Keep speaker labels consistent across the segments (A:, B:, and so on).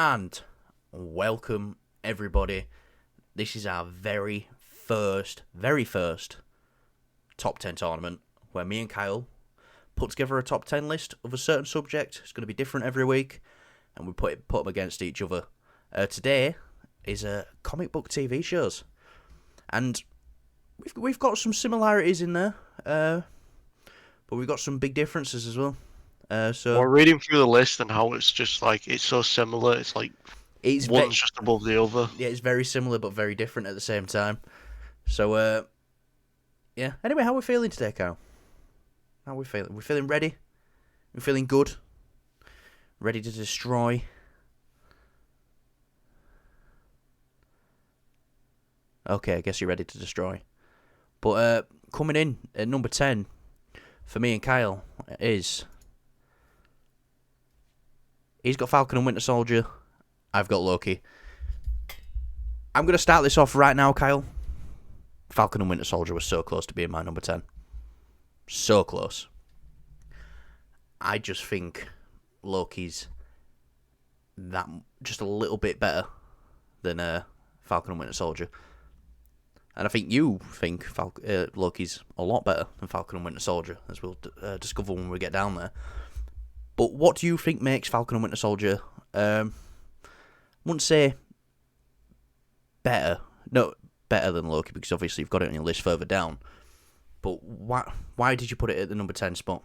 A: And welcome, everybody. This is our very first top 10 tournament where me and Kyle put together a top 10 list of a certain subject. It's going to be different every week, and we put them against each other. Today is comic book TV shows, and we've got some similarities in there, but we've got some big differences as well. So
B: We're reading through the list and how it's just like it's so similar. It's like one's just above the other.
A: Yeah, it's very similar but very different at the same time. So yeah. Anyway, how are we feeling today, Kyle? How are we feeling? We're feeling ready. We're feeling good. Ready to destroy. Okay, I guess you're ready to destroy. But coming in at number 10 for me and Kyle is... He's got Falcon and Winter Soldier. I've got Loki. I'm going to start this off right now, Kyle. Falcon and Winter Soldier was so close to being my number 10. So close. I just think Loki's that just a little bit better than Falcon and Winter Soldier. And I think you think Loki's a lot better than Falcon and Winter Soldier, as we'll discover when we get down there. But what do you think makes Falcon and Winter Soldier, I wouldn't say better. No, better than Loki, because obviously you've got it on your list further down. But why did you put it at the number 10 spot?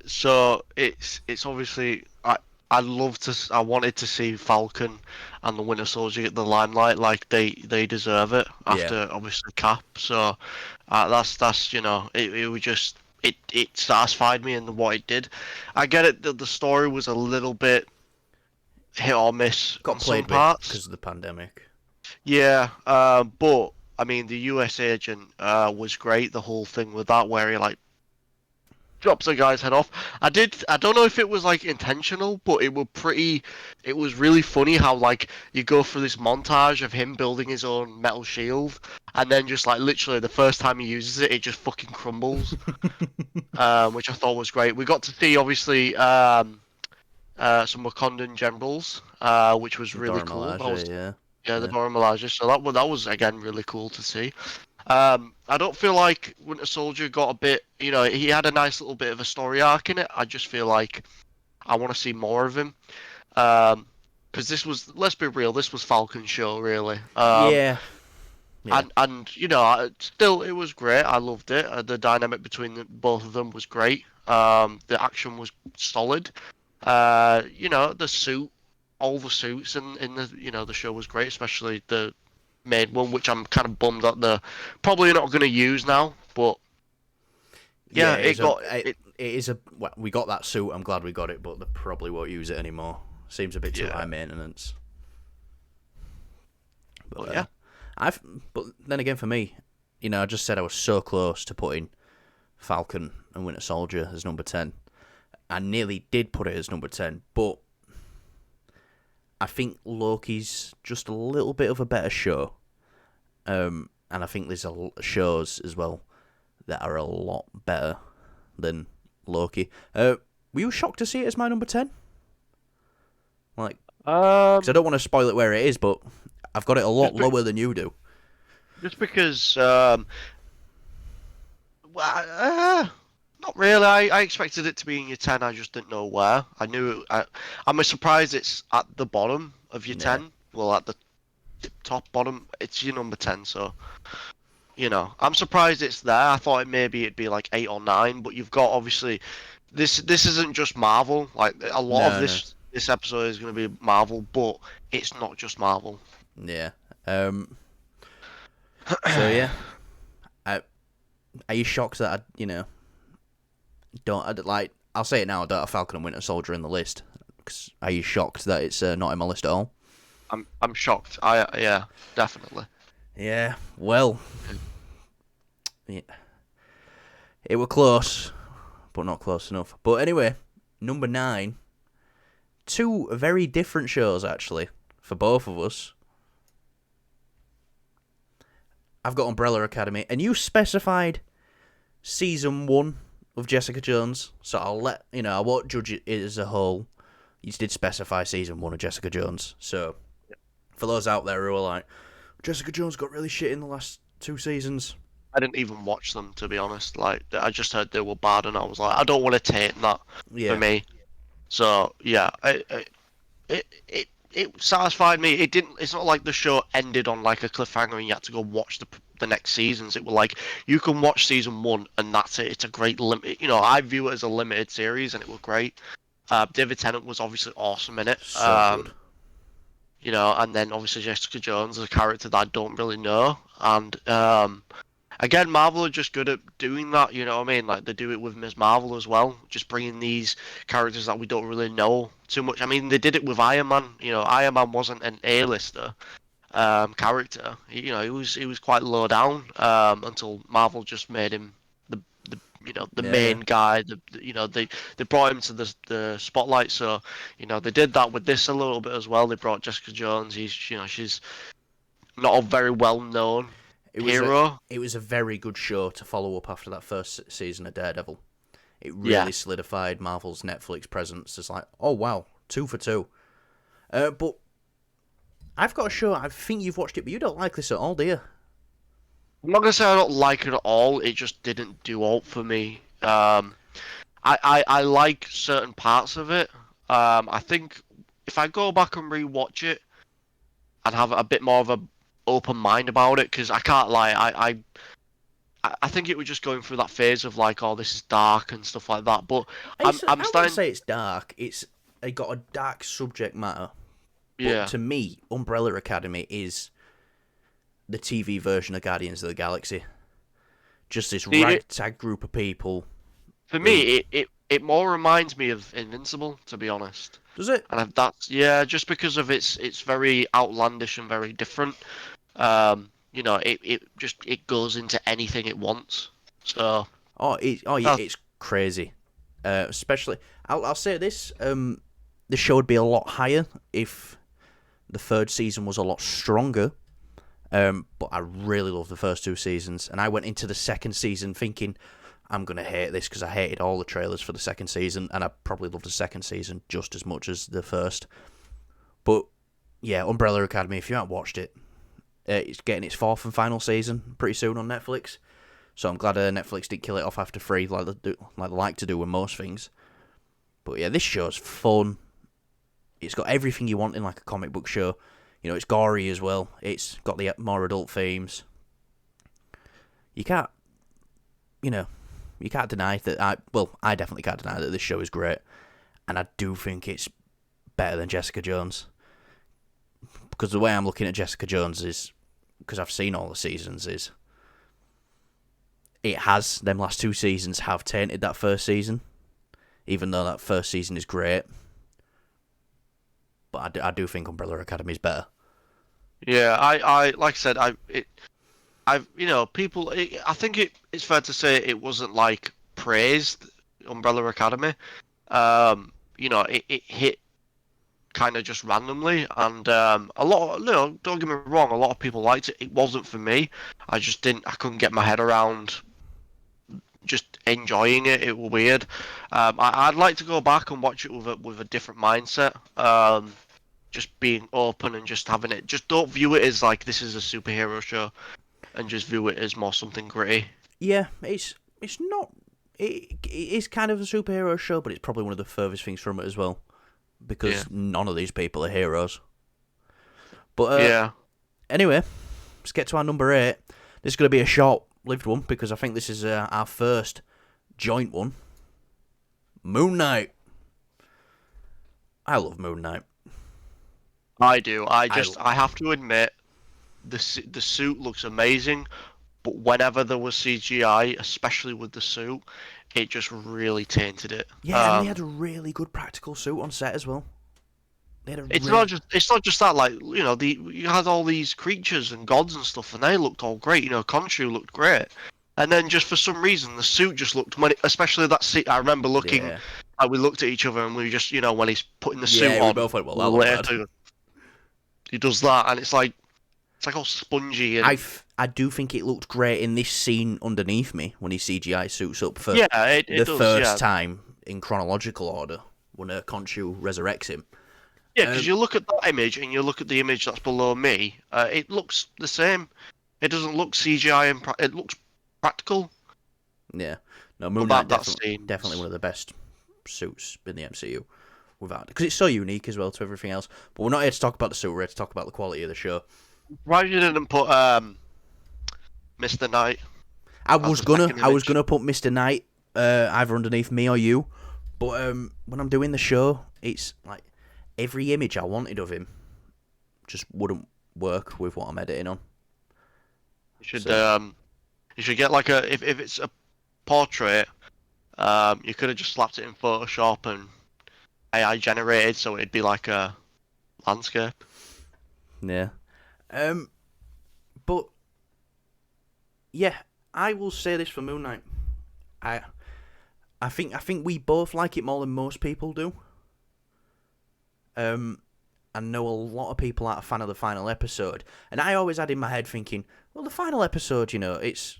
B: So it's obviously I wanted to see Falcon and the Winter Soldier get the limelight, like they deserve it after obviously Cap. So that's it was just it satisfied me in what it did. I get it that the story was a little bit hit or miss
A: Got
B: on some
A: played with
B: parts
A: because of the pandemic.
B: Yeah, but I mean the US agent was great. The whole thing with that, where he like drops a guy's head off. I don't know if it was like intentional, but it was really funny how like you go through this montage of him building his own metal shield, and then just like literally the first time he uses it, it just fucking crumbles. Which I thought was great. We got to see obviously some Wakandan generals, which was really
A: Dora
B: cool.
A: Milaje,
B: The Dora Milaje. So that was again really cool to see. I don't feel like Winter Soldier got a bit, he had a nice little bit of a story arc in it. I just feel like I want to see more of him. Because let's be real, this was Falcon's show, really.
A: Yeah.
B: And still, it was great. I loved it. The dynamic between both of them was great. The action was solid. The suit, all the suits in the show was great, especially the main one, which I'm kind of bummed that they're probably not going to use now. But yeah,
A: we got that suit. I'm glad we got it, but they probably won't use it anymore. Seems a bit too high maintenance. But
B: yeah.
A: But then again, for me, I just said I was so close to putting Falcon and Winter Soldier as number 10. I nearly did put it as number 10, but I think Loki's just a little bit of a better show. And I think there's shows as well that are a lot better than Loki. Were you shocked to see it as my number 10? Like, because I don't want to spoil it where it is, but I've got it a lot lower than you do.
B: Just because, not really. I expected it to be in your 10. I just didn't know where. I'm surprised it's at the bottom of your 10. Well, at the top bottom, it's your number 10. So, I'm surprised it's there. I thought maybe it'd be like 8 or 9. But you've got obviously this isn't just Marvel. Like a lot of this episode is going to be Marvel, but it's not just Marvel.
A: Yeah. So yeah, are you shocked that I don't like? I'll say it now. I don't have Falcon and Winter Soldier in the list. Are you shocked that it's not in my list at all?
B: I'm shocked. Yeah, definitely.
A: Yeah. Well, yeah, it were close, but not close enough. But anyway, number 9. 2 very different shows actually for both of us. I've got Umbrella Academy, and you specified season 1 of Jessica Jones, so I won't judge it as a whole. You did specify season 1 of Jessica Jones. So, for those out there who are like, Jessica Jones got really shit in the last 2 seasons.
B: I didn't even watch them, to be honest. Like, I just heard they were bad, and I was like, I don't want to take that
A: Yeah.
B: for me. So yeah, it satisfied me. It didn't. It's not like the show ended on like a cliffhanger and you had to go watch the next seasons. It was like you can watch season 1 and that's it. It's a great limit. You know, I view it as a limited series, and it was great. David Tennant was obviously awesome in it.
A: So good.
B: You know, and then obviously Jessica Jones is a character that I don't really know, and again, Marvel are just good at doing that, you know what I mean? Like, they do it with Ms. Marvel as well, just bringing these characters that we don't really know too much. I mean, they did it with Iron Man. You know, Iron Man wasn't an A-lister character. You know, he was quite low down until Marvel just made him the main guy. They brought him to the spotlight. So, you know, they did that with this a little bit as well. They brought Jessica Jones. She's not a very well-known hero.
A: It was a very good show to follow up after that first season of Daredevil. It really solidified Marvel's Netflix presence as like, oh wow, 2 for 2. But I've got a show, I think you've watched it, but you don't like this at all, do you?
B: I'm not gonna say I don't like it at all. It just didn't do all for me. I like certain parts of it. I think if I go back and rewatch it, I'd have a bit more of a open mind about it, because I can't lie, I think it was just going through that phase of like, oh, this is dark and stuff like that. But I'm
A: starting
B: starting
A: to say it's dark. It got a dark subject matter.
B: Yeah.
A: But to me, Umbrella Academy is the TV version of Guardians of the Galaxy. Just this ragtag group of people.
B: For me, it more reminds me of Invincible, to be honest.
A: Does it?
B: And that's just because of it's very outlandish and very different. You know, it goes into anything it wants. So.
A: It's crazy. Especially, I'll say this: the show would be a lot higher if the 3rd season was a lot stronger. But I really love the first 2 seasons, and I went into the 2nd season thinking I'm gonna hate this because I hated all the trailers for the 2nd season, and I probably loved the 2nd season just as much as the first. But yeah, Umbrella Academy. If you haven't watched it, it's getting its 4th and final season pretty soon on Netflix. So I'm glad Netflix didn't kill it off after 3 like they like to do with most things. But yeah, this show's fun. It's got everything you want in like a comic book show. You know, it's gory as well. It's got the more adult themes. You can't deny that. I definitely can't deny that this show is great, and I do think it's better than Jessica Jones. Because the way I'm looking at Jessica Jones is, because I've seen all the seasons, is them last 2 seasons have tainted that first season, even though that first season is great. But I do think Umbrella Academy is better.
B: Yeah, I like I said, people. I think it's fair to say it wasn't like praised, Umbrella Academy. You know, it hit kind of just randomly, and a lot. Don't get me wrong, a lot of people liked it. It wasn't for me. I couldn't get my head around just enjoying it. It was weird. I'd like to go back and watch it with a different mindset. Just being open and just having it. Just don't view it as like this is a superhero show, and just view it as more something gritty.
A: Yeah, it's not. It is kind of a superhero show, but it's probably one of the furthest things from it as well, because none of these people are heroes. But anyway, let's get to our number 8. This is going to be a short-lived one because I think this is our first joint one. Moon Knight. I love Moon Knight.
B: I do. I have to admit, the suit looks amazing, but whenever there was CGI, especially with the suit, it just really tainted it.
A: Yeah, and they had a really good practical suit on set as well.
B: It's not just that, like, you know, you had all these creatures and gods and stuff, and they looked all great. You know, Khonshu looked great, and then just for some reason the suit just looked, especially that scene. I remember looking, we looked at each other and we just, you know, when he's putting the suit on,
A: we both went, well, that looked bad.
B: He does that, and it's like all spongy. And
A: I do think it looked great in this scene underneath me when he CGI suits up for
B: the
A: first time in chronological order when Khonshu resurrects him.
B: Yeah, because you look at that image and you look at the image that's below me, it looks the same. It doesn't look CGI and it looks practical.
A: Yeah, no, Moon
B: But
A: Knight
B: that
A: definitely one of the best suits in the MCU, without, because it's so unique as well to everything else. But we're not here to talk about the suit. We're here to talk about the quality of the show.
B: Why you didn't put Mr. Knight?
A: I was gonna put Mr. Knight either underneath me or you, but when I'm doing the show, it's like every image I wanted of him just wouldn't work with what I'm editing on.
B: You should get like if it's a portrait, you could have just slapped it in Photoshop and AI generated, so it'd be like a landscape.
A: Yeah. But yeah, I will say this for Moon Knight. I think we both like it more than most people do. I know a lot of people aren't a fan of the final episode, and I always had in my head thinking, well, the final episode, you know, it's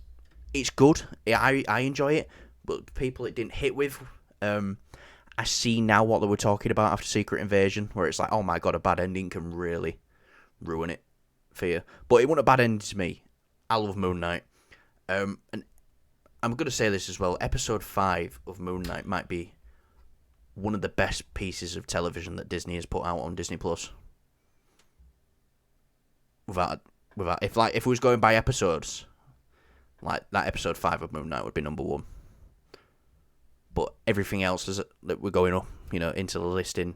A: good. I enjoy it, but people it didn't hit with. I see now what they were talking about after Secret Invasion, where it's like, oh my god, a bad ending can really ruin it for you. But it wasn't a bad ending to me. I love Moon Knight. And I'm going to say this as well. Episode 5 of Moon Knight might be one of the best pieces of television that Disney has put out on Disney Plus. Without if we was going by episodes, like that episode 5 of Moon Knight would be number 1. But everything else that we're going up, you know, into the list in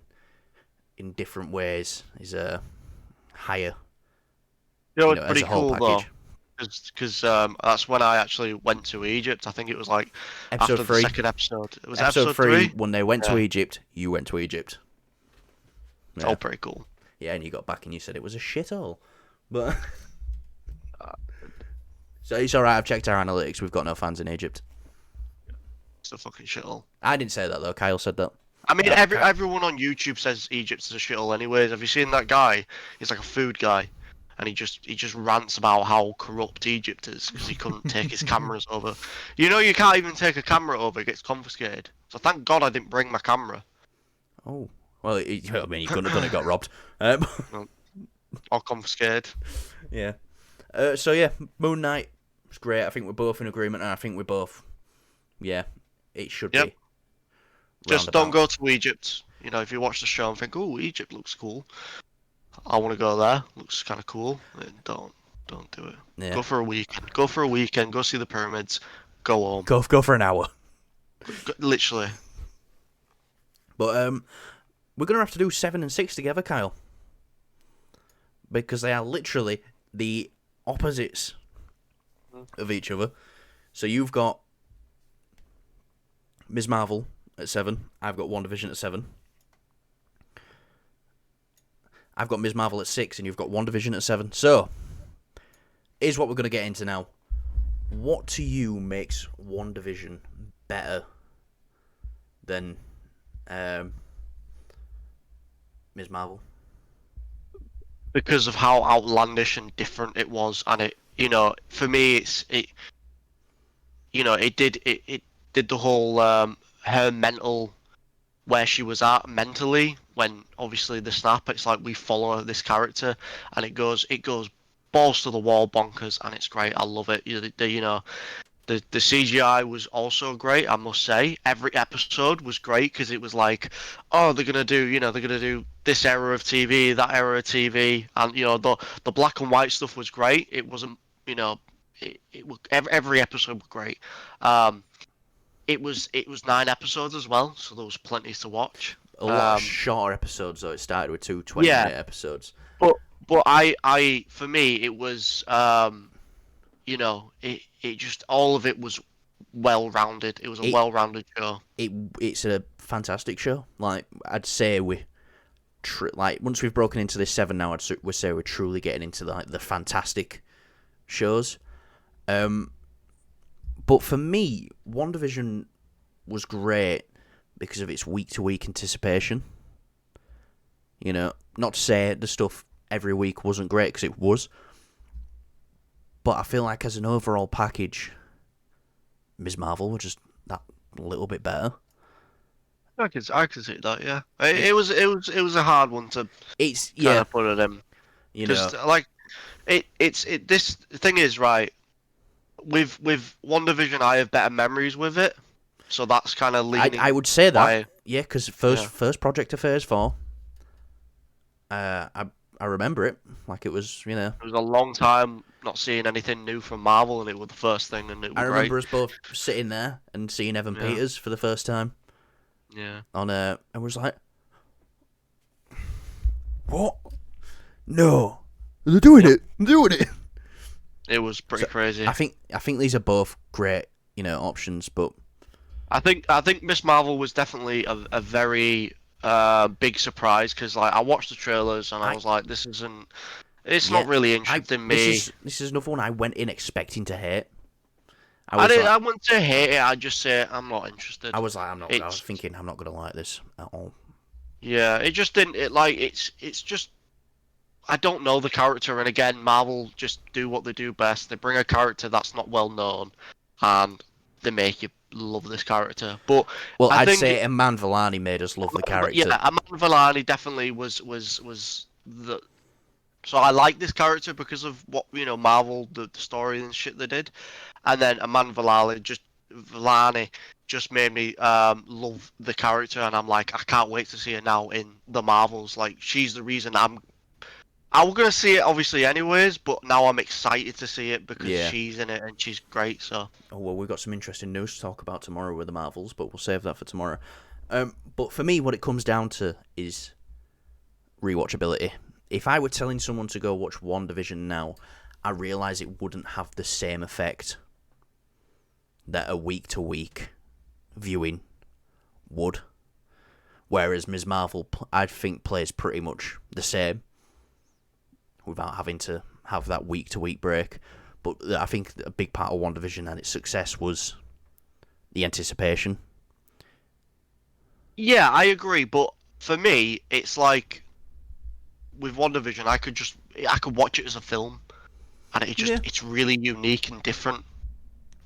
A: different ways is higher.
B: You know, it's pretty cool though, because that's when I actually went to Egypt. I think it was like
A: episode
B: after
A: 3.
B: the second episode. It was
A: episode 3 when they went to Egypt. You went to Egypt.
B: Yeah. Oh, pretty cool.
A: Yeah, and you got back and you said it was a shithole, but so it's all right. I've checked our analytics. We've got no fans in Egypt.
B: It's a fucking shithole.
A: I didn't say that though. Kyle said that.
B: I mean, everyone on YouTube says Egypt's a shithole anyways. Have you seen that guy? He's like a food guy, and he just rants about how corrupt Egypt is because he couldn't take his cameras over. You know, you can't even take a camera over; it gets confiscated. So thank God I didn't bring my camera.
A: Oh well, I mean, you couldn't have done it. Got robbed.
B: Or confiscated.
A: Yeah. So yeah, Moon Knight was great. I think we're both in agreement, and I think we're both. Yeah, it should be.
B: Just don't go to Egypt. You know, if you watch the show and think, "Oh, Egypt looks cool. I want to go there. Looks kind of cool." Don't do it. Yeah. Go for a weekend. Go see the pyramids. Go home.
A: Go for an hour.
B: Literally.
A: But we're gonna have to do 7 and 6 together, Kyle, because they are literally the opposites of each other. So you've got Ms. Marvel at 7. I've got WandaVision at 7. I've got Ms. Marvel at 6, and you've got WandaVision at 7. So, here's what we're going to get into now. What to you makes WandaVision better than Ms. Marvel?
B: Because of how outlandish and different it was, and it, you know, for me, it did the whole her mental, where she was at mentally when obviously the snap. It's like we follow this character, and it goes balls to the wall bonkers, and it's great. I love it. The CGI was also great, I must say. Every episode was great because it was like, oh, they're gonna do this era of TV, that era of TV, and you know the black and white stuff was great. It wasn't, you know, every episode was great. It was 9 episodes as well, so there was plenty to watch.
A: A lot of shorter episodes though. It started with 2 20-minute episodes.
B: But I for me it was you know, it just, all of it was well rounded. It was a well rounded show.
A: It's a fantastic show. Like, I'd say once we've broken into this 7 now, we'd say we're truly getting into the fantastic shows. But for me, WandaVision was great because of its week-to-week anticipation. You know, not to say the stuff every week wasn't great, because it was. But I feel like as an overall package, Ms. Marvel was just that little bit better.
B: I can see that. Yeah, it was a hard one to
A: It's
B: kind
A: yeah,
B: of put it in
A: you
B: because
A: know,
B: like this thing is right with One Division. I have better memories with it, so that's kind of
A: I
B: leaning
A: would say that
B: why.
A: yeah, because
B: Yeah,
A: first project of Phase 4, I remember it like it was
B: it was a long time not seeing anything new from Marvel, and it was the first thing, and it
A: I
B: was great.
A: remember us both sitting there and seeing Evan
B: Yeah,
A: Peters for the first time
B: yeah.
A: on and was like, what? No, they're doing
B: Yep.
A: it, they're doing it.
B: It was pretty
A: So
B: crazy.
A: I think these are both great, options, but
B: I think Miss Marvel was definitely a very big surprise because like I watched the trailers and I
A: I
B: was like, this isn't. It's
A: yeah,
B: not really
A: I
B: interesting me.
A: this is another one I went in expecting to hate. I
B: I
A: was
B: didn't.
A: like,
B: I wouldn't say hate it. I just say I'm not interested.
A: I was
B: It's
A: thinking I'm not gonna like this at all.
B: yeah. It just didn't. It like it's just. I don't know the character, and again, Marvel just do what they do best. They bring a character that's not well known, and they make you love this character. But
A: Well,
B: I
A: I'd
B: think
A: say Iman Vellani made us love the
B: Yeah,
A: character.
B: Aman Vellani definitely was the. So I like this character because of what Marvel, the story and shit they did, and then Aman Vellani just made me love the character, and I'm like, I can't wait to see her now in the Marvels. Like she's the reason I was gonna see it obviously anyways, but now I'm excited to see it because
A: Yeah.
B: she's in it and she's great. So
A: Oh well, we've got some interesting news to talk about tomorrow with the Marvels, but we'll save that for tomorrow. But for me, what it comes down to is rewatchability. If I were telling someone to go watch One Division now, I realise it wouldn't have the same effect that a week to week viewing would. Whereas Ms. Marvel, I think, plays pretty much the same without having to have that week to week break. But I think a big part of One Division and its success was the anticipation.
B: yeah, I agree. But for me, it's like with One Division, I could watch it as a film, and
A: Yeah.
B: it's really unique and different.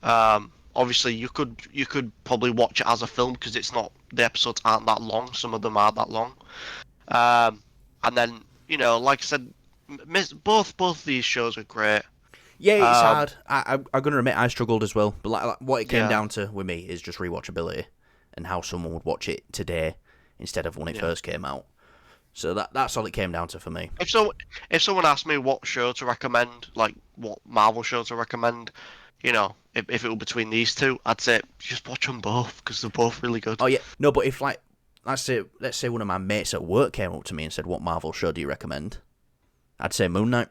B: Obviously, you could probably watch it as a film because it's not the episodes aren't that long. Some of them aren't that long. And then like I said, both these shows are great.
A: Yeah, it's
B: Um,
A: hard. I'm going to admit I struggled as well. But like what it came
B: yeah,
A: down to with me is just rewatchability and how someone would watch it today instead of when it
B: yeah.
A: first came out. So that's all it came down to for me.
B: If someone asked me what show to recommend, like what Marvel show to recommend, if it were between these two, I'd say just watch them both because they're both really good.
A: Oh yeah, no, but if like let's say one of my mates at work came up to me and said, "What Marvel show do you recommend?" I'd say Moon Knight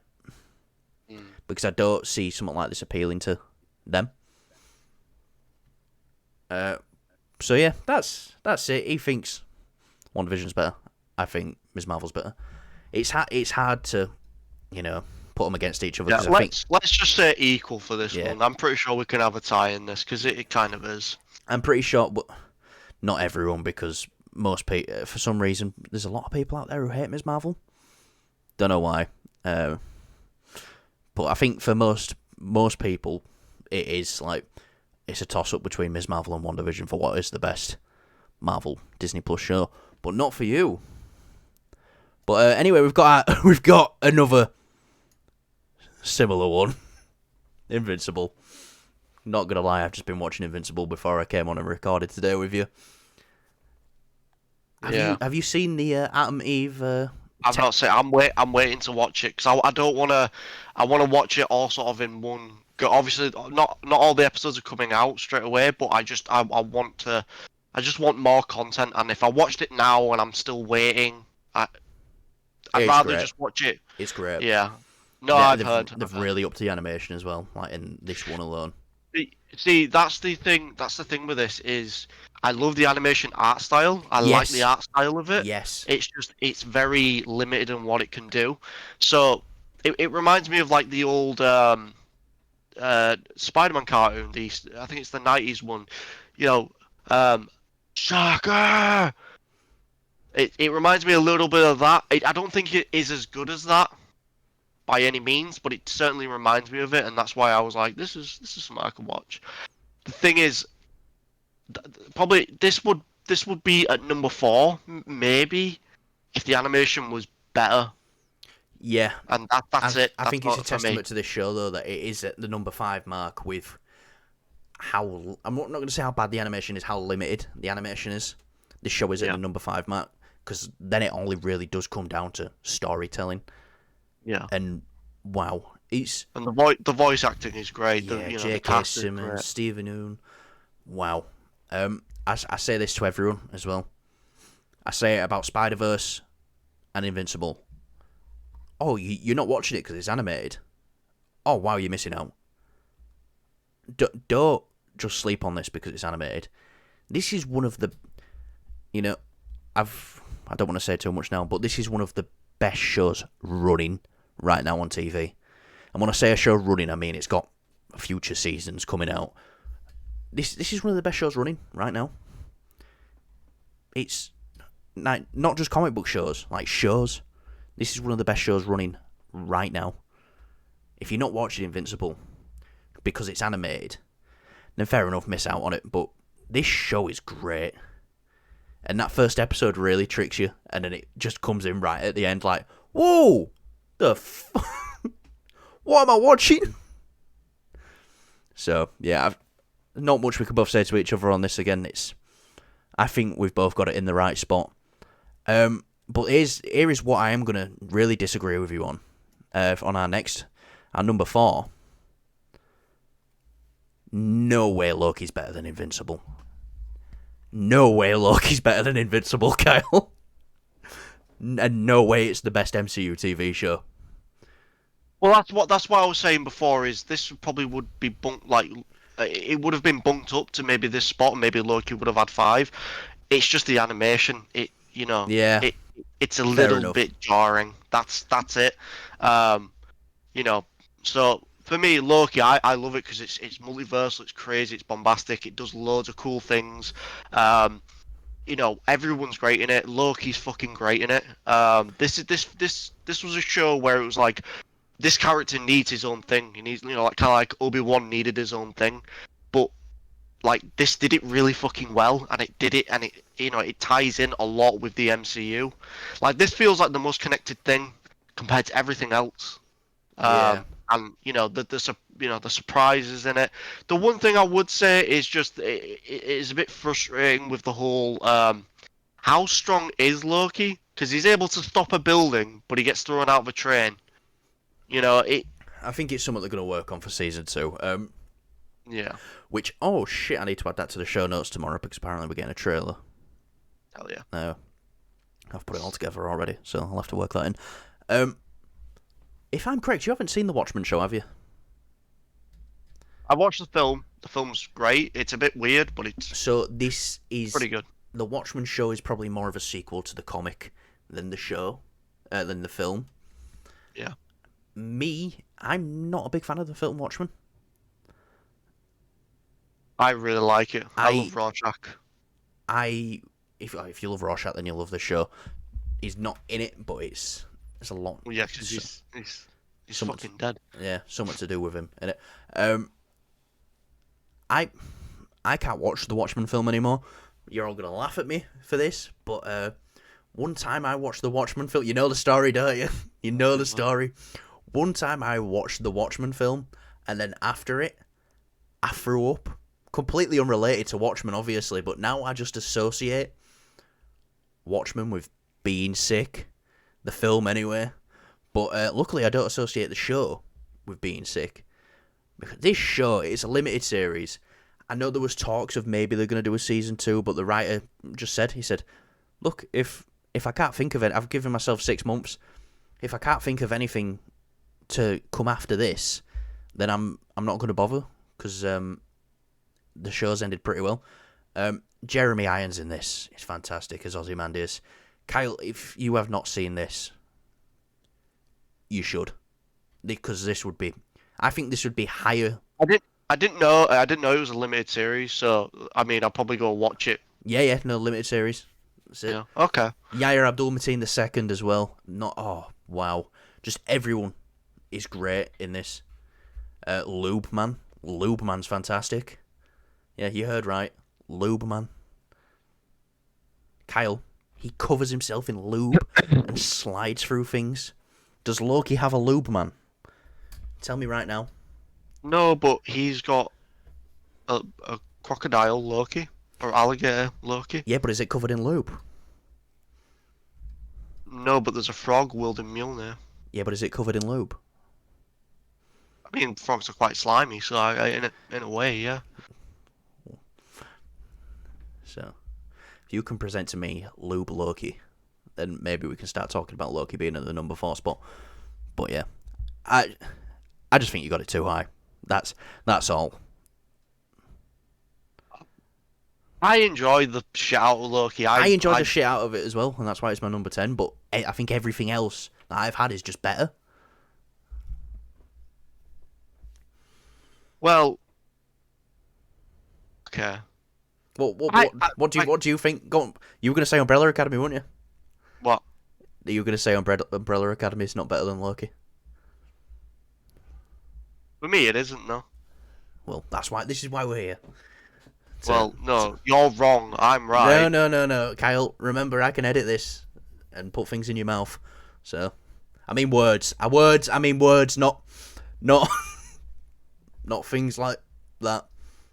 B: Mm.
A: because I don't see something like this appealing to them. So yeah, that's it. He thinks One Division's better. I think Ms. Marvel's better. It's hard to put them against each other
B: Yeah,
A: because I think
B: let's just say equal for this
A: yeah
B: one. I'm pretty sure we can have a tie in this because it kind of is.
A: I'm pretty sure, but not everyone because most people for some reason there's a lot of people out there who hate Ms. Marvel. Don't know why, but I think for most people it is like it's a toss up between Ms. Marvel and One Division for what is the best Marvel Disney Plus show, but not for you. But anyway, we've got another similar one, Invincible. Not gonna lie, I've just been watching Invincible before I came on and recorded today with you.
B: Yeah.
A: Have you seen the Atom Eve?
B: I've not seen. I'm waiting to watch it because I don't want to. I want to watch it all sort of in one go. Obviously, not all the episodes are coming out straight away, but I want to. I just want more content, and if I watched it now and I'm still waiting, I'd
A: It's
B: rather
A: great.
B: just watch it.
A: It's great.
B: Yeah. No, I've heard.
A: They've really upped the animation as well, like in this one alone.
B: See, that's the thing. That's the thing with this is I love the animation art style. I like the
A: Yes,
B: art style of it.
A: yes,
B: It's very limited in what it can do. So it reminds me of like the old Spider-Man cartoon. I think it's the '90s one. You know, Shocker. It reminds me a little bit of that. I don't think it is as good as that by any means, but it certainly reminds me of it, and that's why I was like, this is something I can watch. The thing is, probably this would this would be at number 4, maybe, if the animation was better.
A: Yeah,
B: And that's it.
A: I
B: That's
A: think it's a
B: not for me.
A: testament to this show though that it is at the number 5 mark with how I'm not going to say how bad the animation is, how limited the animation is. This show is at
B: Yeah.
A: the number 5 mark because then it only really does come down to storytelling.
B: Yeah.
A: And wow, it's
B: And the voice acting is great.
A: yeah,
B: The
A: J.K.
B: cast is
A: Simmons,
B: great.
A: Stephen Yeun. Wow. I say this to everyone as well. I say it about Spider-Verse and Invincible. Oh, you're not watching it because it's animated. Oh, wow, you're missing out. Don't just sleep on this because it's animated. This is one of the, you know, I don't want to say too much now, but this is one of the best shows running right now on TV. And when I say a show running, I mean it's got future seasons coming out. This is one of the best shows running right now. It's not just comic book shows, like shows. This is one of the best shows running right now. If you're not watching Invincible because it's animated, then fair enough, miss out on it. But this show is great. And that first episode really tricks you, and then it just comes in right at the end like, whoa, what am I watching? So, yeah, not much we can both say to each other on this again. I think we've both got it in the right spot. But here is what I am going to really disagree with you on our number 4. No way Loki's better than Invincible. No way Loki's better than Invincible, Kyle. And no way it's the best MCU TV show.
B: Well, that's what I was saying before. Is this probably would be it would have been bumped up to maybe this spot, and maybe Loki would have had 5. It's just the animation.
A: Yeah,
B: It's a
A: fair
B: little
A: enough.
B: bit jarring. That's it. So for me, Loki, I love it because it's multiversal, it's crazy, it's bombastic, it does loads of cool things. Everyone's great in it. Loki's fucking great in it. This was a show where it was like this character needs his own thing. He needs, kind of like Obi-Wan needed his own thing, but like this did it really fucking well, and it did it, and it ties in a lot with the MCU. Like this feels like the most connected thing compared to everything else.
A: Yeah.
B: And the surprises in it. The one thing I would say is just it is a bit frustrating with the whole how strong is Loki? Because he's able to stop a building, but he gets thrown out of a train.
A: I think it's something they're going to work on for season 2.
B: Yeah.
A: Which, oh shit, I need to add that to the show notes tomorrow because apparently we're getting a trailer.
B: Hell yeah.
A: I've put it all together already, so I'll have to work that in. If I'm correct, you haven't seen the Watchmen show, have you?
B: I watched the film. The film's great. It's a bit weird, but it's
A: So this is
B: pretty good.
A: The Watchmen show is probably more of a sequel to the comic than the show, than the film.
B: Yeah.
A: I'm not a big fan of the film Watchmen.
B: I really like it. I love Rorschach.
A: If you love Rorschach, then you'll love the show. He's not in it, but it's a lot.
B: Well, yeah, because he's
A: something-
B: fucking dead.
A: Yeah, something to do with him in it. I can't watch the Watchmen film anymore. You're all gonna laugh at me for this, but one time I watched the Watchmen film. You know the story, don't you? You know the story. One time I watched the Watchmen film, and then after it, I threw up. Completely unrelated to Watchmen, obviously, but now I just associate Watchmen with being sick. The film, anyway. But luckily, I don't associate the show with being sick. Because this show, it's a limited series. I know there was talks of maybe they're going to do a season 2, but the writer just said, look, if I can't think of it, I've given myself 6 months. If I can't think of anything to come after this, then I'm not going to bother, because the show's ended pretty well. Jeremy Irons in this is fantastic as Ozymandias. Kyle, if you have not seen this, you should, because I think this would be higher.
B: I didn't know it was a limited series, so I mean I'll probably go watch it.
A: Yeah, no, limited series. That's it.
B: Yeah. Okay.
A: Yahya Abdul-Mateen II as well. Wow. Just everyone is great in this. Lubeman's fantastic. Yeah, you heard right. Lubeman. Kyle, he covers himself in lube and slides through things. Does Loki have a lube man? Tell me right now.
B: No, but he's got a crocodile Loki or alligator Loki.
A: Yeah, but is it covered in lube?
B: No, but there's a frog wielding Mjolnir.
A: Yeah, but is it covered in lube?
B: I mean, frogs are quite slimy, so in a way, yeah.
A: So, if you can present to me lube Loki, then maybe we can start talking about Loki being at the number 4 spot. But yeah, I just think you got it too high. That's all.
B: I enjoy the shit out of Loki.
A: I enjoyed the shit out of it as well, and that's why it's my number 10. But I think everything else that I've had is just better.
B: Well, okay.
A: What do you think? Go on. You were going to say Umbrella Academy, weren't you?
B: What?
A: You were going to say Umbrella Academy is not better than Loki.
B: For me, it isn't, no.
A: Well, that's why. This is why we're here.
B: Well, no, you're wrong. I'm right.
A: No, Kyle. Remember, I can edit this and put things in your mouth. So, I mean words. I mean words, not not things like that.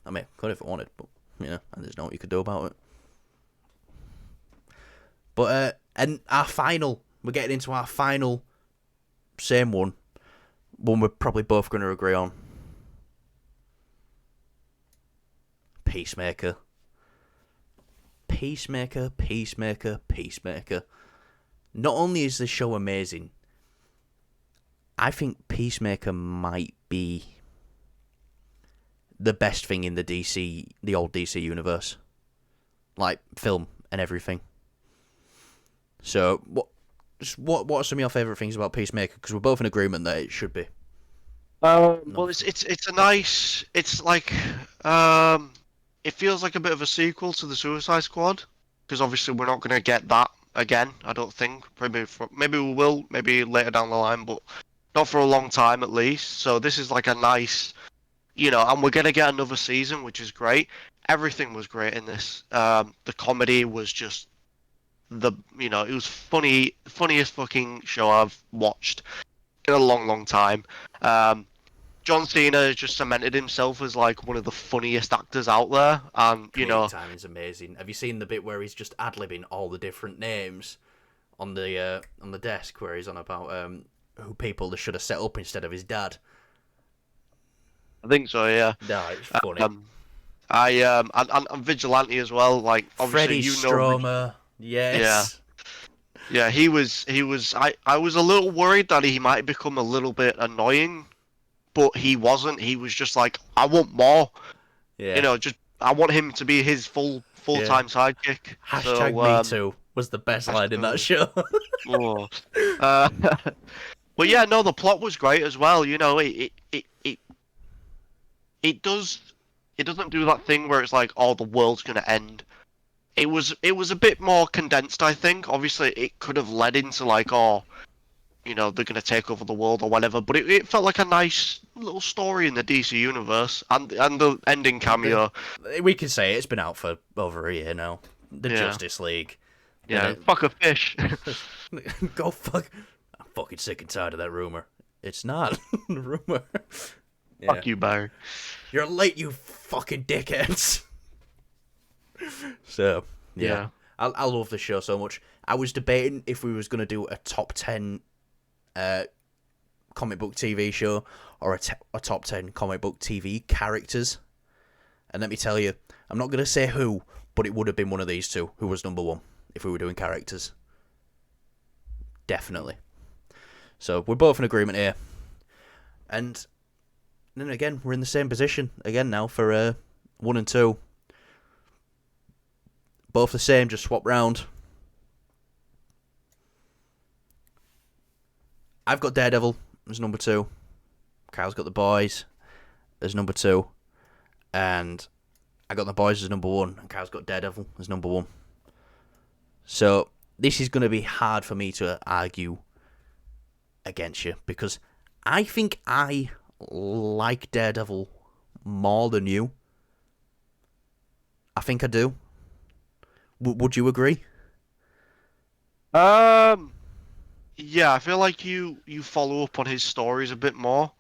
A: I mean, could if I wanted, but there's not what you could do about it. But and our final, we're getting into our final, same one we're probably both going to agree on. Peacemaker. Not only is the show amazing, I think Peacemaker might be the best thing in the old DC universe. Like, film and everything. So, what are some of your favourite things about Peacemaker? Because we're both in agreement that it should be.
B: Well, it's a nice. It's like it feels like a bit of a sequel to the Suicide Squad, because obviously we're not going to get that again. I don't think. Maybe we will. Maybe later down the line, but not for a long time at least. So this is like a nice, and we're going to get another season, which is great. Everything was great in this. The comedy was just it was funniest fucking show I've watched in a long time. John Cena has just cemented himself as like one of the funniest actors out there, and
A: timing is amazing. Have you seen the bit where he's just ad-libbing all the different names on the desk, where he's on about who people they should have set up instead of his dad?
B: I think so, yeah.
A: No, it's funny.
B: And Vigilante as well. Like obviously,
A: Freddie Stromer. Yes.
B: Yeah, he was. I was a little worried that he might become a little bit annoying, but he wasn't. He was just like, I want more.
A: Yeah.
B: I want him to be his full-time sidekick.
A: Hashtag me too was the best line in that show.
B: But yeah, no, the plot was great as well. It doesn't do that thing where it's like, oh, the world's gonna end. It was a bit more condensed, I think. Obviously, it could have led into like, they're gonna take over the world or whatever. But it felt like a nice little story in the DC universe, and the ending cameo.
A: We can say it's been out for over a year now. The Justice League.
B: Yeah, fuck a fish.
A: Go fuck. I'm fucking sick and tired of that rumor. It's not a rumor. Yeah.
B: Fuck you, Barry.
A: You're late, you fucking dickheads. So, yeah. I love the show so much. I was debating if we was going to do a top 10 comic book TV show or a top 10 comic book TV characters. And let me tell you, I'm not going to say who, but it would have been one of these two who was number one if we were doing characters. Definitely. So, we're both in agreement here. And then again, we're in the same position again now for 1 and 2. Both the same, just swap round. I've got Daredevil as number 2. Kyle's got The Boys as number 2. And I got The Boys as number 1. And Kyle's got Daredevil as number 1. So this is going to be hard for me to argue against you, because I think I like Daredevil more than you. I think I do. Would you agree?
B: Yeah, I feel like you follow up on his stories a bit more.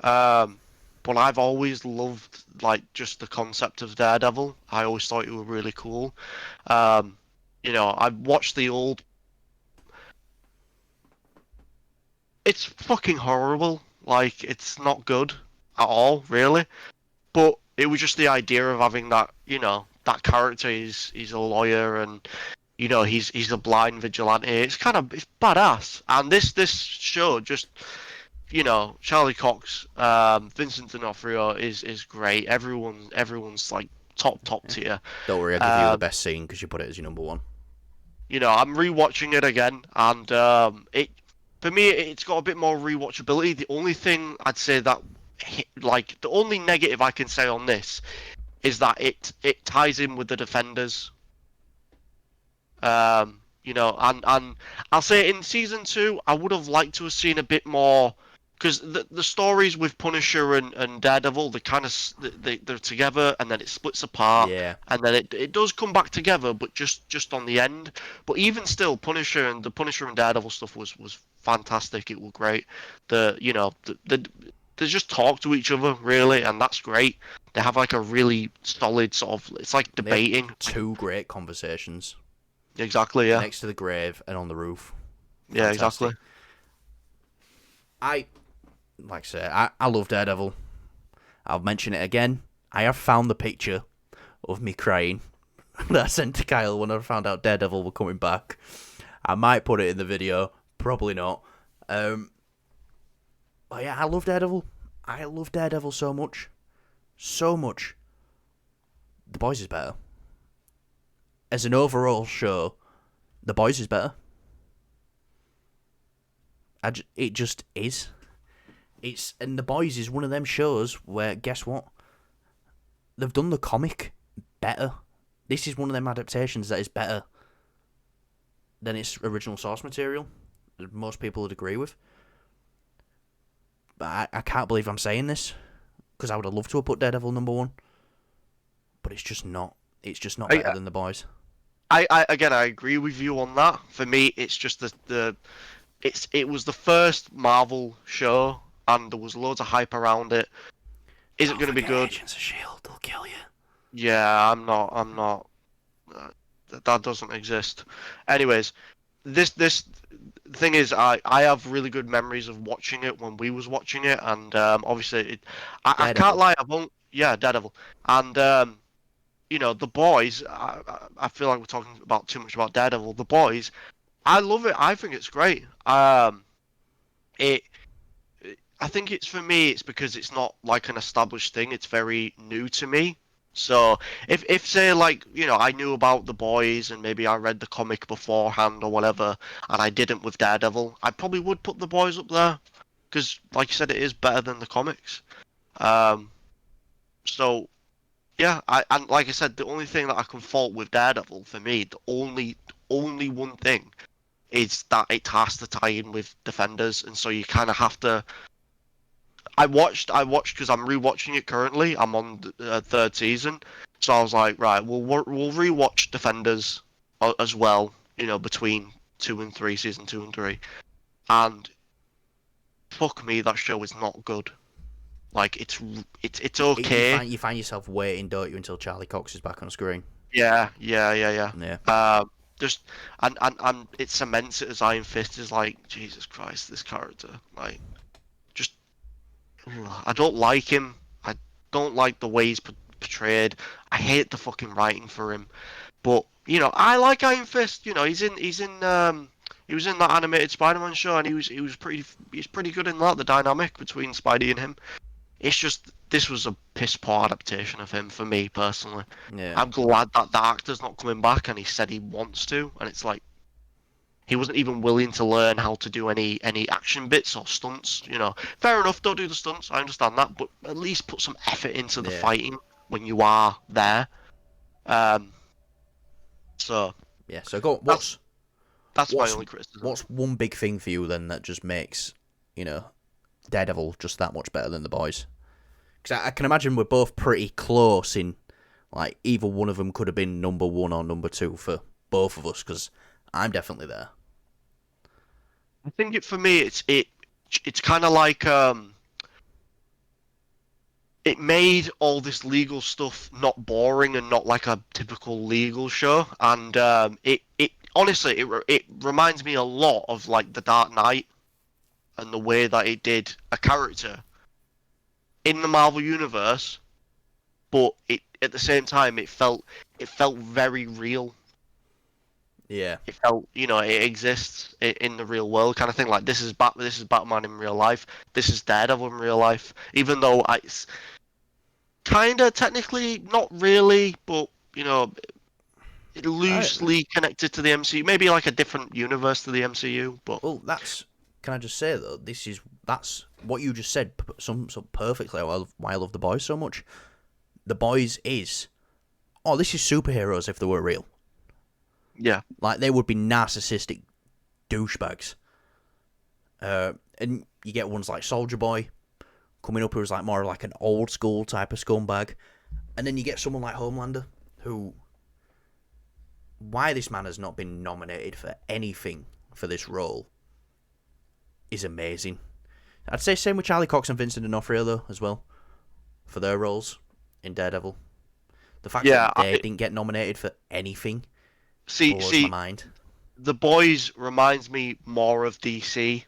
B: Um, but I've always loved like just the concept of Daredevil. I always thought it was really cool. Um, I watched the old. It's fucking horrible. Like it's not good at all, really. But it was just the idea of having that, that character. He's a lawyer and he's a blind vigilante. It's badass. And this show just Charlie Cox, Vincent D'Onofrio is great. Everyone's like top
A: Yeah.
B: tier.
A: Don't worry, I'll give you the
B: Um,
A: best scene because you put it as your number one.
B: I'm rewatching it again, and it for me it's got a bit more rewatchability. The only thing I'd say that like the only negative I can say on this is that it ties in with the Defenders. And I'll say in season two, I would have liked to have seen a bit more because the stories with Punisher and Daredevil, they kind of they're together and then it splits apart
A: Yeah.
B: and then it does come back together, but just on the end. But even still, Punisher and Daredevil stuff was fantastic. It was great. They just talk to each other really, and that's great. They have like a really solid sort of it's like
A: They have
B: debating.
A: two great conversations
B: Exactly, yeah.
A: next to the grave and on the roof.
B: Yeah,
A: Fantastic.
B: exactly.
A: I, like I say, I love Daredevil. I'll mention it again. I have found the picture of me crying that I sent to Kyle when I found out Daredevil were coming back. I might put it in the video. Probably not. But yeah, I love Daredevil. I love Daredevil so much. So much. The Boys is better. As an overall show, The Boys is better. It just is. And The Boys is one of them shows where, guess what? They've done the comic better. This is one of them adaptations that is better than its original source material. That most people would agree with. But I can't believe I'm saying this because I would have loved to have put Daredevil number one, but it's just not. It's just not better than The Boys.
B: I again I agree with you on that. For me, it's just it was the first Marvel show, and there was loads of hype around it. Is it going to be good?
A: Agents of Shield, they'll kill you.
B: Yeah, I'm not. That doesn't exist. Anyways, this thing is, I have really good memories of watching it when we was watching it, and obviously, I can't lie. I won't. Yeah, Daredevil, and the boys. I feel like we're talking about too much about Daredevil. The boys, I love it. I think it's great. It. I think it's for me. It's because it's not like an established thing. It's very new to me. So if say like I knew about the boys and maybe I read the comic beforehand or whatever, and I didn't with Daredevil, I probably would put the boys up there because, like you said, it is better than the comics. Um, so yeah, and like I said, the only thing that I can fault with Daredevil for me, the only one thing is that it has to tie in with Defenders, and so you kind of have to. I watched because I'm rewatching it currently. I'm on the third season, so I was like, right, we'll rewatch Defenders as well. Between season 2 and 3, and fuck me, that show is not good. Like it's okay.
A: You find yourself waiting, don't you, until Charlie Cox is back on screen?
B: Yeah.
A: Yeah.
B: Just and it cements it as Iron Fist is like Jesus Christ, this character like just I don't like him. I don't like the way he's portrayed. I hate the fucking writing for him. But I like Iron Fist. He was in that animated Spider-Man show, and he's pretty good in that. The dynamic between Spidey and him. It's just this was a piss poor adaptation of him for me personally.
A: Yeah.
B: I'm glad that the actor's not coming back, and he said he wants to, and it's like he wasn't even willing to learn how to do any action bits or stunts. Fair enough, don't do the stunts. I understand that, but at least put some effort into the fighting when you are there. So
A: yeah. So go.
B: That's my only criticism.
A: What's one big thing for you then that just makes Daredevil just that much better than The Boys? Because I can imagine we're both pretty close in, like, either one of them could have been number one or number two for both of us. Because I'm definitely there.
B: I think for me, it's kind of like it made all this legal stuff not boring and not like a typical legal show, and it honestly it reminds me a lot of like The Dark Knight and the way that it did a character in the Marvel universe, but it at the same time it felt very real.
A: Yeah.
B: It felt, it exists in the real world kind of thing. Like this is Batman in real life. This is Daredevil in real life. Even though it's kind of technically not really, but it
A: I,
B: loosely connected to the MCU. Maybe like a different universe to the MCU, but
A: well, that's. Can I just say though, that's what you just said. So perfectly. Why I love the boys so much. The boys is. Oh, this is superheroes if they were real.
B: yeah,
A: Like they would be narcissistic douchebags. And you get ones like Soldier Boy coming up who's like more like an old school type of scumbag, and then you get someone like Homelander who. Why this man has not been nominated for anything for this role is amazing. I'd say same with Charlie Cox and Vincent D'Onofrio though as well for their roles in Daredevil. The fact
B: yeah.
A: that they didn't get nominated for anything
B: See,
A: blows my
B: see,
A: mind.
B: the boys reminds me more of DC.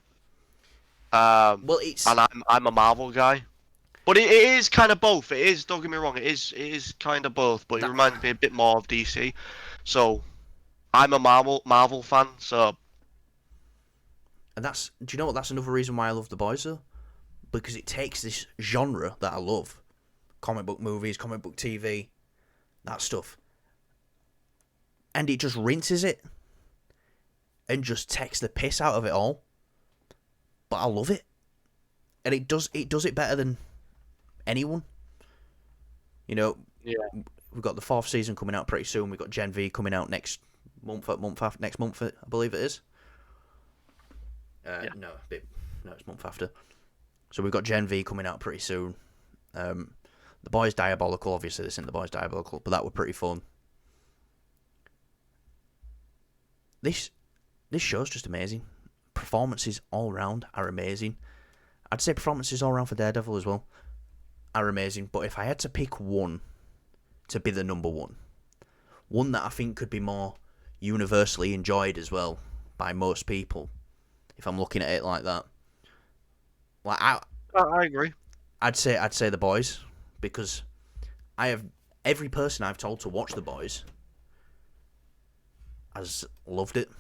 A: Well, it's
B: And I'm a Marvel guy. But it is kind of both. It is. Don't get me wrong. It is kind of both. But it
A: that,
B: reminds me a bit more of DC. So I'm a Marvel fan. So
A: and that's. Do you know what? That's another reason why I love the boys though, because it takes this genre that I love, comic book movies, comic book TV, that stuff, and it just rinses it and just takes the piss out of it all. But I love it, and it does it better than anyone. You know,
B: yeah,
A: we've got the fourth season coming out pretty soon. We've got Gen V coming out next month, next month, I believe it is.
B: Yeah.
A: No, it's month after. So we've got Gen V coming out pretty soon. The Boys Diabolical, obviously this isn't The Boys Diabolical, but that were pretty fun. This show's just amazing. Performances all round are amazing. I'd say performances all round for Daredevil as well are amazing. But if I had to pick one to be the number one that I think could be more universally enjoyed as well by most people, if I'm looking at it like that, like
B: I agree.
A: I'd say The Boys, because I have every person I've told to watch The Boys has loved it.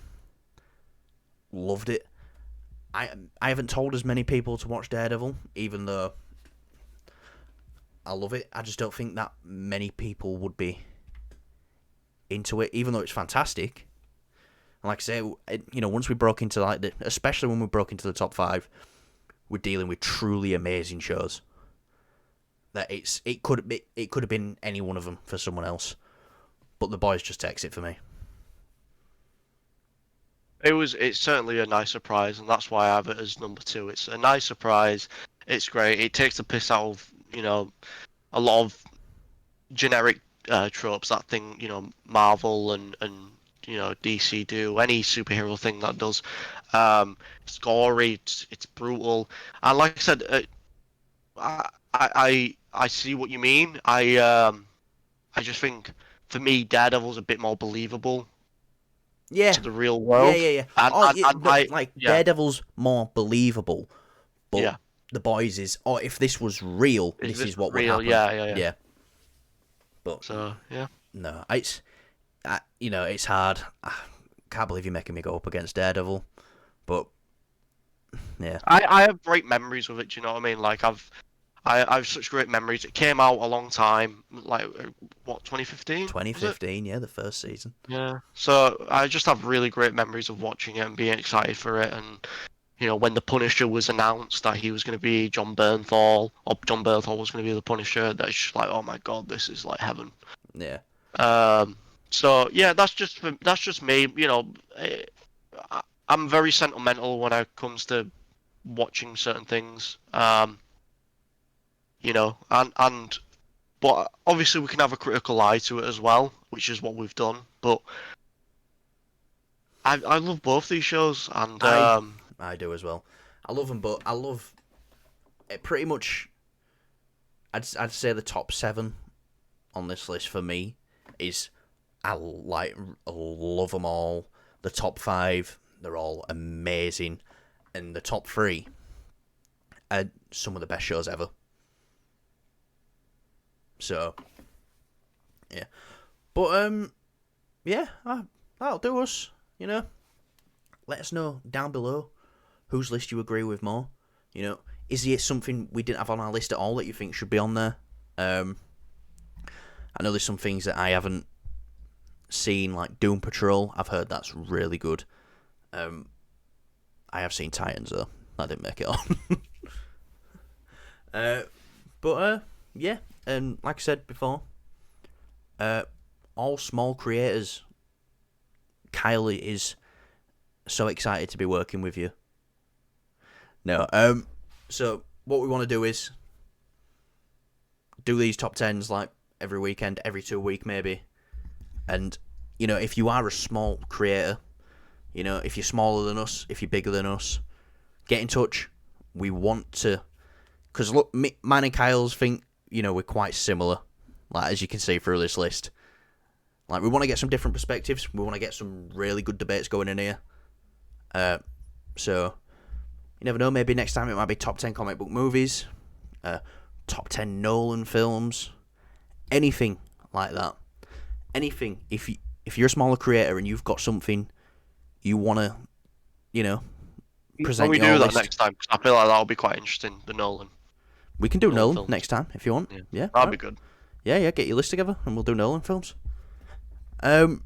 A: Loved it. I haven't told as many people to watch Daredevil, even though I love it. I just don't think that many people would be into it, even though it's fantastic. And like I say, once we broke into especially when we broke into the top 5, we're dealing with truly amazing shows. That it could have been any one of them for someone else, but The Boys just takes it for me.
B: It's certainly a nice surprise, and that's why I have it as number 2. It's a nice surprise. It's great. It takes the piss out of a lot of generic tropes that Marvel and DC do. Any superhero thing that does. It's gory. It's brutal. And like I said, I see what you mean. I just think for me, Daredevil's a bit more believable
A: Yeah,
B: to the real
A: yeah,
B: world.
A: yeah, yeah.
B: And,
A: Oh,
B: and,
A: yeah,
B: and
A: no,
B: I
A: like
B: yeah
A: Daredevil's more believable, but
B: yeah.
A: The Boys is. Oh, if this was real,
B: Is
A: this
B: this
A: is what
B: real?
A: would happen.
B: Yeah.
A: Yeah, but
B: So yeah.
A: no, it's hard. I can't believe you're making me go up against Daredevil, but yeah,
B: I have great memories with it. Do you know what I mean? Like I have such great memories. It came out a long time, like what 2015 was it?
A: 2015, yeah, the first season.
B: Yeah. So I just have really great memories of watching it and being excited for it. And when the Punisher was announced that he was going to be John Bernthal, or John Bernthal was going to be the Punisher, that's just like, oh my god, this is like heaven.
A: Yeah,
B: Um. So yeah, that's just me. I'm very sentimental when it comes to watching certain things. And but obviously we can have a critical eye to it as well, which is what we've done. But I love both these shows, and
A: I I do as well. I love them, but I love it pretty much. I'd say the top 7 on this list for me is I love them all. The top 5, they're all amazing, and the top 3 are some of the best shows ever. So, yeah, but yeah, that'll do us. You know, let us know down below whose list you agree with more. You know, is it something we didn't have on our list at all that you think should be on there? I know there's some things that I haven't seen, like Doom Patrol. I've heard that's really good. I have seen Titans though. That didn't make it on. But yeah, and like I said before, all small creators. Kyle is so excited to be working with you. No, so what we want to do is do these top 10s like every weekend, every 2 week maybe. And, you know, if you are a small creator, you know, if you're smaller than us, if you're bigger than us, get in touch. We want to, because look, mine and Kyle's think, you know, we're quite similar, like as you can see through this list. Like, we want to get some different perspectives. We want to get some really good debates going in here. So, you never know. Maybe next time it might be top 10 comic book movies, top 10 Nolan films, anything like that. Anything. If you're a smaller creator and you've got something you want to, you know, present.
B: When we do that next time, because I feel like that'll be quite interesting. The Nolan.
A: We can do Nolan
B: films
A: next time if you want. Yeah,
B: that'd be good.
A: Yeah. Get your list together and we'll do Nolan films. So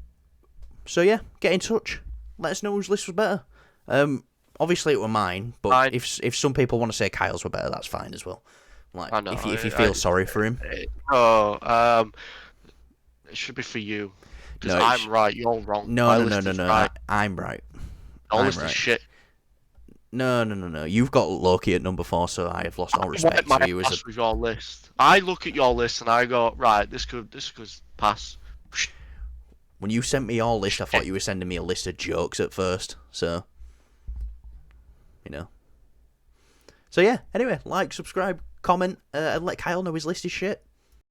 A: yeah, get in touch. Let us know whose list was better. Obviously it were mine, but if some people want to say Kyle's were better, that's fine as well. Like, if you feel sorry for him.
B: It should be for you. Because
A: No,
B: I'm right, you're wrong.
A: No.
B: Right.
A: I'm right.
B: Your list is shit.
A: No. You've got Loki at number 4, so I have lost all respect for you as a.
B: With your list. I look at your list and I go, right, this could pass.
A: When you sent me your list, I thought you were sending me a list of jokes at first. So, you know. So yeah. Anyway, like, subscribe, comment, and let Kyle know his list is shit.